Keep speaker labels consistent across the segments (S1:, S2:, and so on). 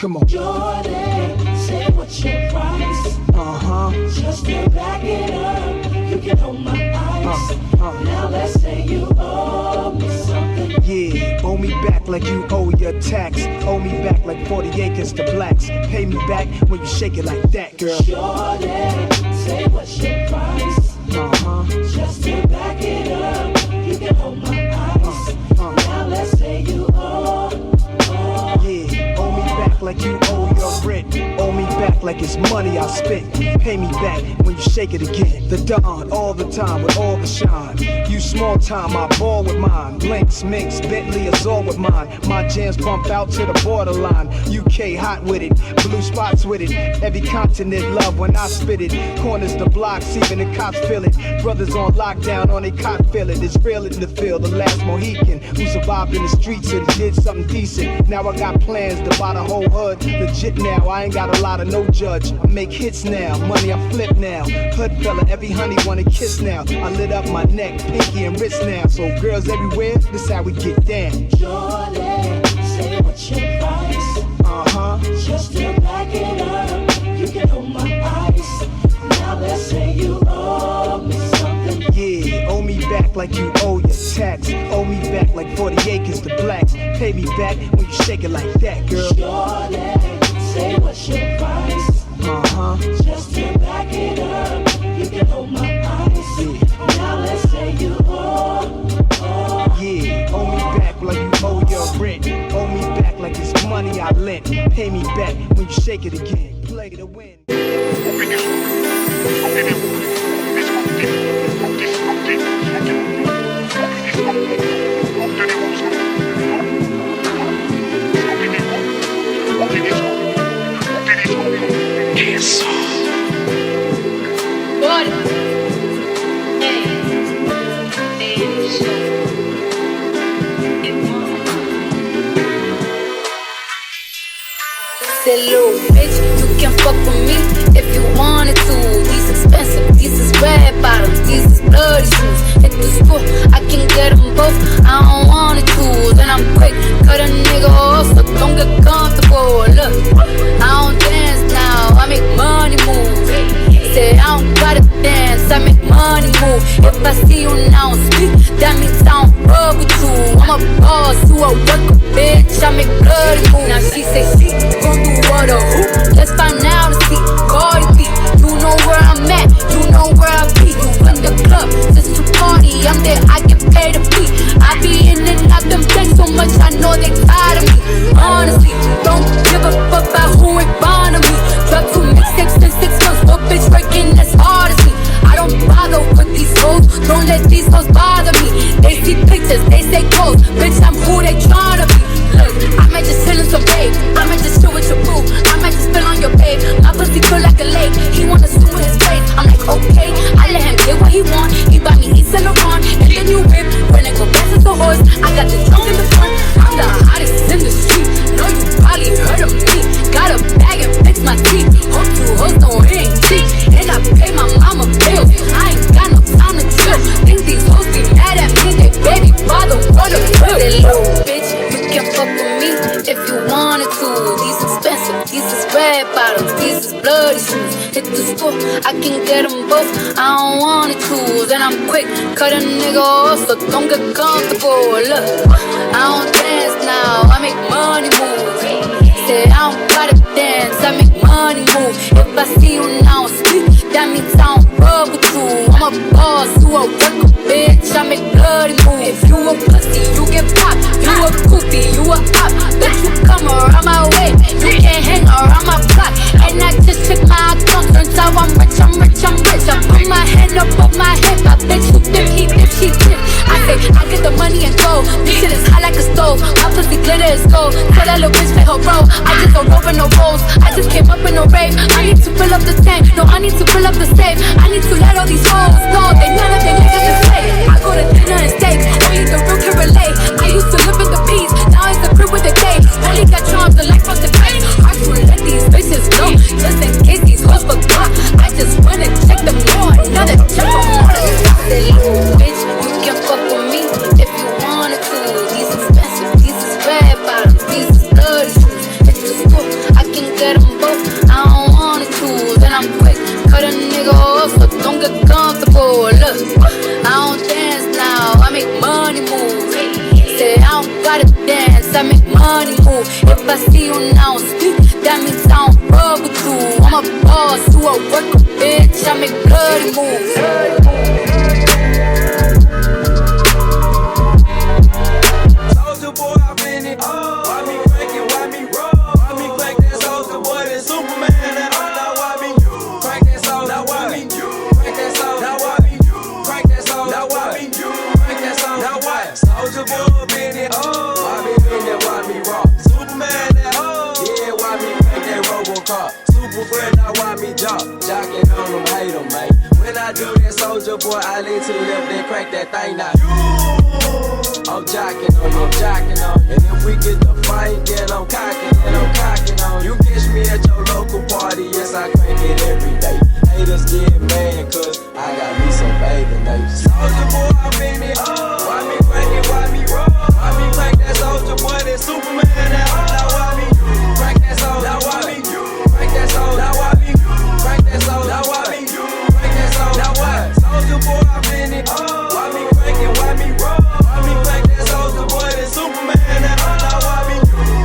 S1: Come on.
S2: Jordan, say what's your price? Just to back it up, you can hold my ice. Now let's say you owe me something.
S1: Yeah, owe me back like you owe your tax. Owe me back like 40 acres to blacks. Pay me back when you shake it like that, girl.
S2: Jordan, say what's your price? Just to back it up, you can hold my ice. Now let's say you owe.
S1: Yeah, owe me back like you owe your rent. Owe me back like it's money I spent. Pay me back when you shake it again. The dawn, all the time with all the shine. You small time, I ball with mine. Blinks, minks, Bentley is all with mine. My jams bump out to the borderline. UK hot with it, blue spots with it. Every continent love when I spit it. Corners the blocks, even the cops feel it. Brothers on lockdown on they cot feel it. It's real in the field, the last Mohican who survived in the streets and did something decent. Now I got plans to buy the whole hood. Legit now, I ain't got a lot of no judge. I make hits now, money I flip now. Hood fella, every honey wanna kiss now. I lit up my neck, pinky and wrist now. So girls everywhere, this how we get down.
S2: Jordan, say what's your price? Just to back it up, you can hold my ice. Now let's say you owe me something.
S1: Yeah, owe me back like you owe your tax. Owe me back like 40 acres to blacks. Pay me back when you shake it like that, girl.
S2: Jordan, say what's your price? Just to back it up, you can hold my ice. Now let's say you owe.
S1: Yeah, owe me back like you owe your rent. Owe me back like it's money I lent. Pay me back when you shake it again. Play to win.
S3: Say, little bitch, you can fuck with me if you wanted to. These expensive, these is red bottoms, these is bloody shoes. Hit the school, I can get them both, I don't wanna choose. And I'm quick, cut a nigga off, so don't get comfortable. Look, I don't dance now, I make money move. Say I don't gotta dance, I make money move. If I see you now speak, that means I don't fuck with you. I'm a boss, you a worker, bitch, I make bloody move. Now she say she gon' do what or who? Let's find out and see. Cardi B, you know where I'm at, you know where I be. You in the club, just to party, I'm there, I get paid to be. I be in and out them things so much, I know they tired of me. Honestly, don't give a fuck about who ain't fond of me. Drop 2 mixtapes in 6 months, no bitch working as hard as me. I don't bother with these hoes, don't let these hoes bother me. They see pictures, they say goals, bitch I'm who they tryna be. Look, I might just chill in some babe, I might just chill with your boo, I might just spill on your babe. My pussy feel like a lake, he wanna swim with his face. I'm like okay, I let him get what he want. He buy me East and Laurent, and then you whip. When I go fast as a horse, I got the trunk in the front. I'm the hottest in the street, know you probably heard of me. Got a bag and fix my teeth, hope you hoes know it ain't cheap. And I pay my mama bills, I ain't got no time to chill. Think these hoes be mad at me, they baby father wanna kill. That little bitch, you can fuck with me if you wanted to. These expensive, these is red bottoms, these is bloody shoes. Hit the school, I can get them both, I don't wanna choose. And I'm quick, cut a nigga off, so don't get comfortable. Look, I don't dance now, I make money move. Say I don't gotta dance, I make money move. If I see you now speak, that means I don't rub with you. I'm a boss, you a worker, bitch, I make bloody move. If you a pussy, you get popped. You a goofy, you a op. Bet you come around my way, you can't hang around my block. And I just check my account, turns out I'm rich, I'm rich, I'm rich. I put my hand up my hip, I bet you dip, he dip, she dip. I say, I get the money and go. This shit is hot like a stove, my pussy glitter is gold. Tell that little bitch play her role, I just don't roll with no rolls. I just came up in a rave, I need to fill up the tank. No, I need to fill up the safe. I need to let all these hoes know they none of them niggas is fake. I go to dinner and steak, only the real can relate. I used to live in the peace, now it's the crib with the day. Only got charms, the life of the place. I should let these bitches know, just in case these hoes forgot. I just wanna check them more, another check for more than that. Little bitch, you can fuck with me if you wanted to. These expensive, these is red bottoms, these is bloody shoes. Hit the school, I money move. If I see you now speak, that means I don't rub with you. I'm a boss, you a worker, bitch. I make bloody moves.
S4: Soldier boy, I've been it. Why me crank it? Why me roll? Why me crank that soldier boy? That Superman. That now why me crank that soldier? Now why me crank that soldier? Now why me crank that soldier? Now why me crank that soldier? Now what? Soldier boy, been it. Why me been it? Why me rock? Superman. That yeah, why me crank that RoboCop? Super friend, now why me jocking on them, hate them, mate. When I do that soldier boy, I lean to the left, then crank that thing now. I'm jocking on you, I'm jocking on you. And if we get the fight, then I'm cocking on you. You catch me at your local party, yes, I crank it every day. Haters get mad, cause I got me some bathing apes. Soldier boy, I'm in it. Why me crank it, why me roll? Why me crank that soldier boy, that Superman? Now why me crank that soldier? Now why me crank that soldier? Now why me crank that soldier? Now why me crank that soldier? Now what? Soldier boy, I'm in it. Why me crank it, why me roll? Why me crank that soldier boy, that Superman? Now why me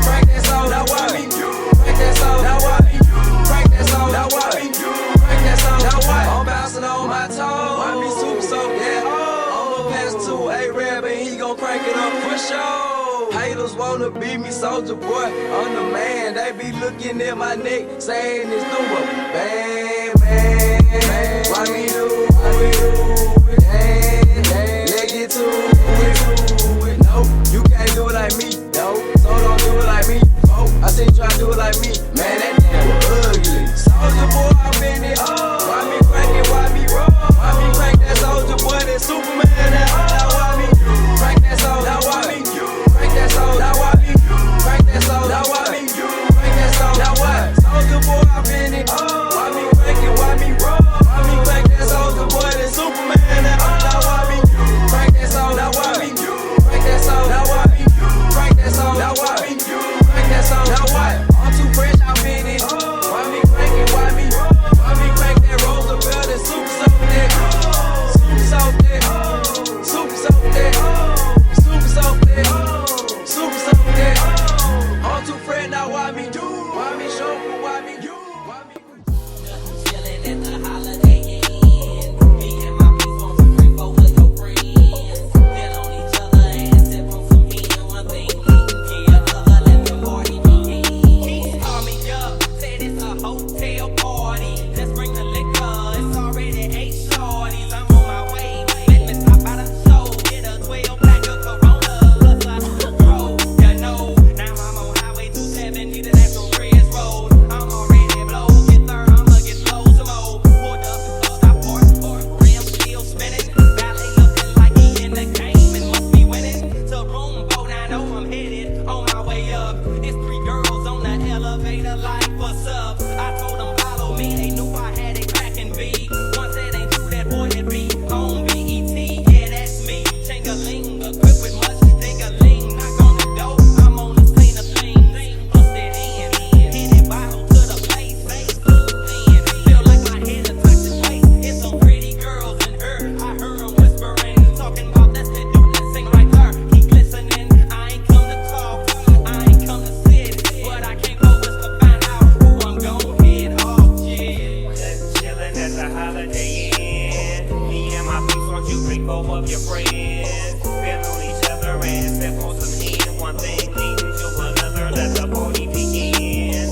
S4: crank that soldier? Now why me crank that soldier? Now why me crank that soldier? Now why me crank that soldier? Now what? I'm bouncing on my toes. Why me super so yeah? I'ma pass to A-Rab and he gon' crank it up for sure. Haters wanna beat me, soldier boy. I'm the man. They be looking at my neck, saying it's doable. Bang, bang, bang. Why me do? Why me do? Dang, dang. Let's get to it. No, you can't do it like me. No, so don't do it like me. Oh, I seen you try to do it like me. Man, that damn was ugly. Soldier boy, I'm in it. Why me crank it? Why me roll? Why me crank that soldier boy? That Superman. Now why me crank that soldier? Now why me crank that soldier? Now why me crank that soldier? Now why me crank that soldier? Now what? Soldier boy, I'm in it. Why me crank it? Why me roll? Why me crank that soldier boy? That Superman. Now why me crank that soldier? Now why me crank that soldier? Now why me crank that soldier? Now why me crank that soldier? Now what? I'm too fresh, I'm in it. Why me crank it? Why me crank that Roosevelt? That super soaked that, super soaked that, super soaked that, super soaked that, super soaked that. I'm too fresh now. Why me do? Why me show? Why me do? Why me?
S2: Chillin' at the Holiday Inn. Me and my people on some drink over your friends. Get on each other and sip on some hen. One thing leading to another, let the party begin. Keys call me up, said it's a hotel party. Let's bring the liquor, it's already 8 shorties. I'm on my way, let me stop by the show. Get a 12 pack of Corona, plus a roll. You know, now I'm on Highway 270, the National Bridge Road. I'm already blow, get third, I'ma get slow some more. Pulled up, stop port, rim still spinning. Valley looking like he in the game and must be winning. To room 490, I'm headed on my way up. It's 3 girls on the elevator like, what's up? I told them follow me, they knew I had it cracking beat. Once it ain't true, that boy that be on BET, yeah, that's me. Ching-a-ling, equipped with much ding-a-ling. Knock on the door, I'm on the scene of things. Bust it in, hit it bottle to the face. Feel like my head a toxic waste. It's some pretty girls in her, I heard them whispering, talking about let's do, let's sing like her. Keep listening, I ain't come to talk, I ain't come to sit, but I came over to find out who I'm gon' head off, yeah.
S5: Just chillin' at the Holiday Inn. Me and my peeps, won't you bring 4 of your friends? Feel on each other and step on some hen. One thing leading to another, let the party begin.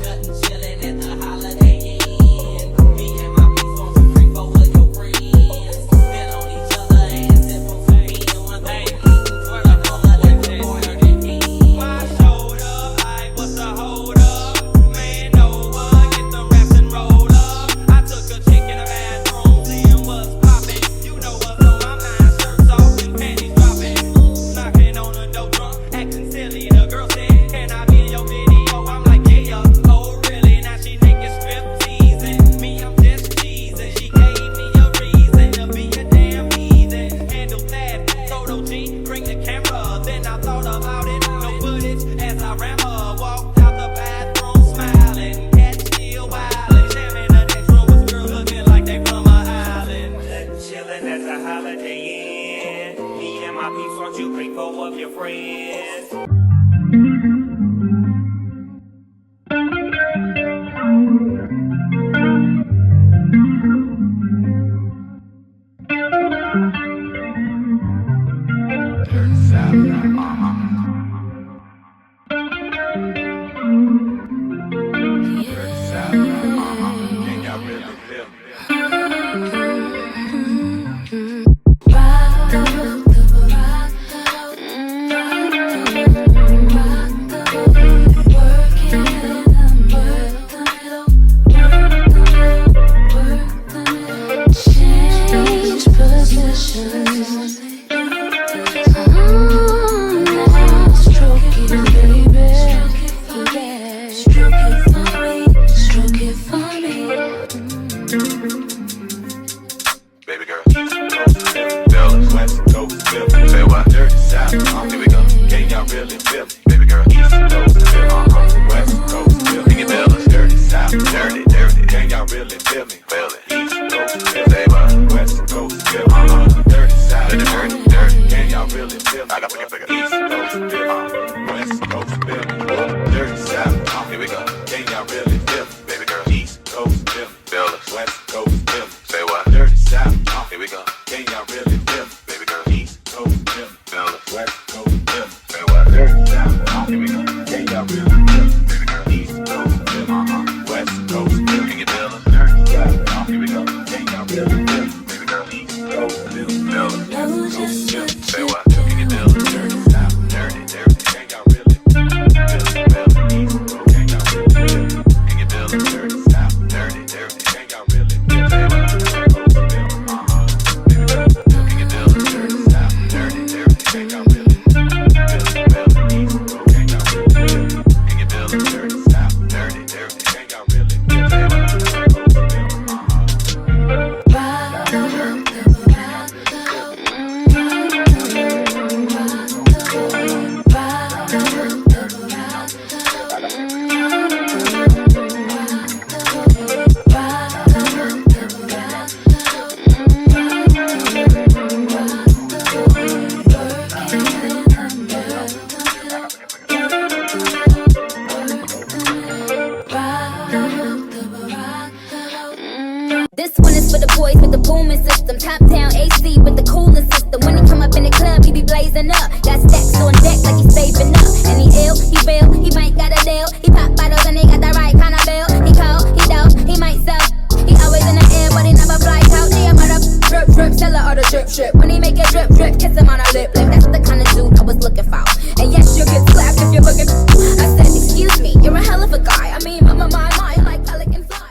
S2: Nothing chillin' at the Holiday Inn. Me and my people on some drink over your friends. Feel on each other and sip on some hen. One thing leading to another, let the party begin.
S5: My showed up, I what's the hold up? Man over, get the raps and roll up. I took a chick in the bathroom, seeing what's poppin'. You know what's on my mind, shirts off and panties dropping. Knocking on the door drunk, acting silly. The girl said, can I be in your video? I'm like, yeah, oh really? Now she thinking strip teasing. Me, I'm just teasing. She gave me a reason to be a damn heathen. Handle that, told OG, bring the camera. Then I thought about it, no footage as I ran her. Walked out the bathroom smiling, cat still wildin'. Jamming the next room was girls looking like they from a island. Just chillin' at the Holiday Inn. Me and my peeps, won't you bring 4 of your friends?
S6: Coast, Philly, dirty South. Here we go. Can y'all really feel it? Baby girl, East Coast, Philly, West Coast, Philly. Say what? Dirty South. Here we go. Can y'all really feel it? Baby girl, East Coast, Philly, West Coast, Philly. Say what? Dirty South. Here we go. Can y'all really feel it? Baby girl, East Coast, Philly, West Coast, Philly. Can you feel it? Dirty South. Here we go. Can y'all really feel it? Baby girl, East Coast, Philly, West Coast, Philly. Say what? Can you feel it? Dirty South. Dirty, dirty. Can y'all really feel it? Philly, East Coast. Can y'all really feel it? Can you feel it? Dirty South. Dirty, dirty. Can y'all really feel it? Say what? Coast, Philly, baby girl. Can you feel it? Dirty South. Dirty, dirty. Can y'all really feel it? Philly, East Coast. Can y'all really feel it? Can you feel it? Dirty South. Dirty, dirty. Can y'all really feel it? Say what? Coast,
S3: This one is for the boys with the booming system. Top down AC with the cooling system. When he come up in the club, he be blazing up. Got stacks on deck like he's saving up. And he ill, he real, he might got a deal. He pop bottles and he got the right kind of bill. He cold, he dope, he might sell. He always in the air, but he never fly out. Yeah, I'm out of drip, drip, sell her all the drip, drip. When he make it drip, drip, kiss him on a lip, lip. That's the kind of dude I was looking for. And yes, you'll get slapped if you're looking. I said, excuse me, you're a hell of a guy. I mean, my like pelican fly.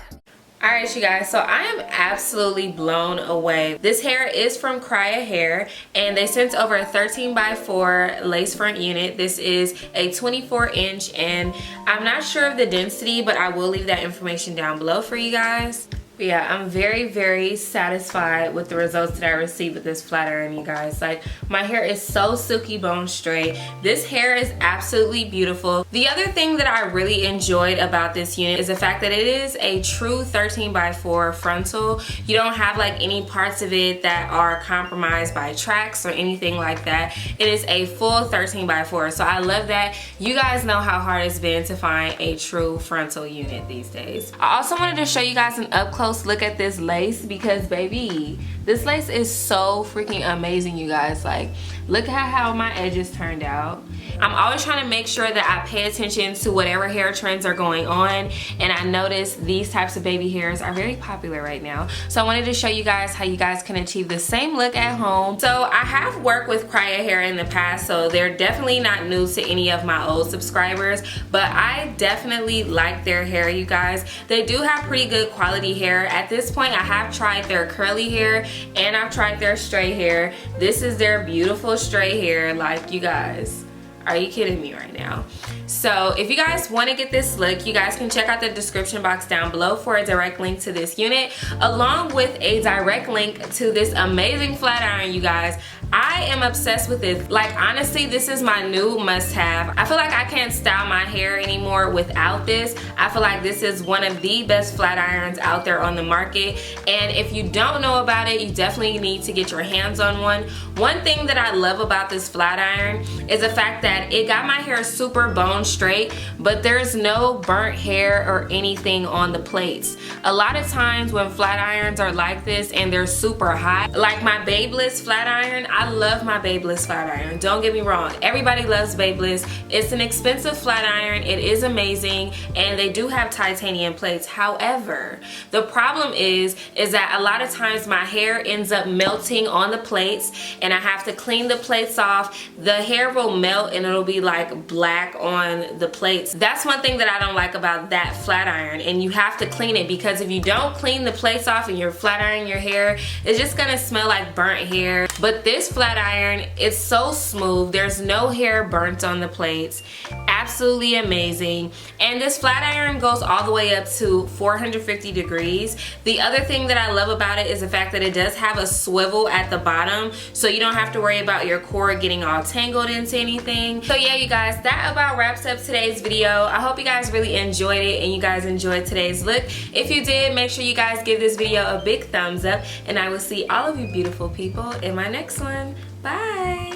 S7: Alright you guys, so I am absolutely blown away. This hair is from Kriyya Hair and they sent over a 13x4 lace front unit. This is a 24-inch and I'm not sure of the density, but I will leave that information down below for you guys. But yeah, I'm very satisfied with the results that I received with this flat iron, you guys. Like, my hair is so silky bone straight. This hair is absolutely beautiful. The other thing that I really enjoyed about this unit is the fact that it is a true 13x4 frontal. You don't have like any parts of it that are compromised by tracks or anything like that. It is a full 13x4, so I love that. You guys know how hard it's been to find a true frontal unit these days. I also wanted to show you guys an up close look at this lace because baby, this lace is so freaking amazing, you guys. Like, look at how my edges turned out. I'm always trying to make sure that I pay attention to whatever hair trends are going on, and I noticed these types of baby hairs are very popular right now. So I wanted to show you guys how you guys can achieve the same look at home. So I have worked with Kriyya Hair in the past, so they're definitely not new to any of my old subscribers, but I definitely like their hair, you guys. They do have pretty good quality hair. At this point, I have tried their curly hair and I've tried their straight hair. This is their beautiful straight hair. Like, you guys, are you kidding me right now? So if you guys want to get this look, you guys can check out the description box down below for a direct link to this unit, along with a direct link to this amazing flat iron, you guys. I am obsessed with it. Like, honestly, this is my new must-have. I feel like I can't style my hair anymore without this. I feel like this is one of the best flat irons out there on the market, and if you don't know about it, you definitely need to get your hands on one. One thing that I love about this flat iron is the fact that it got my hair super bone straight, but there's no burnt hair or anything on the plates. A lot of times when flat irons are like this and they're super hot, like my Babeless flat iron, I love my Babeless flat iron. Don't get me wrong, everybody loves Babeless. It's an expensive flat iron, it is amazing, and they do have titanium plates. However, the problem is that a lot of times my hair ends up melting on the plates and I have to clean the plates off. The hair will melt and it'll be like black on the plates. That's one thing that I don't like about that flat iron, and you have to clean it, because if you don't clean the plates off and you're flat ironing your hair, it's just gonna smell like burnt hair. But this flat iron, it's so smooth, there's no hair burnt on the plates. Absolutely amazing. And this flat iron goes all the way up to 450 degrees. The other thing that I love about it is the fact that it does have a swivel at the bottom, so you don't have to worry about your cord getting all tangled into anything. So yeah, you guys, that about wraps up today's video. I hope you guys really enjoyed it and you guys enjoyed today's look. If you did, make sure you guys give this video a big thumbs up, and I will see all of you beautiful people in my next one. Bye.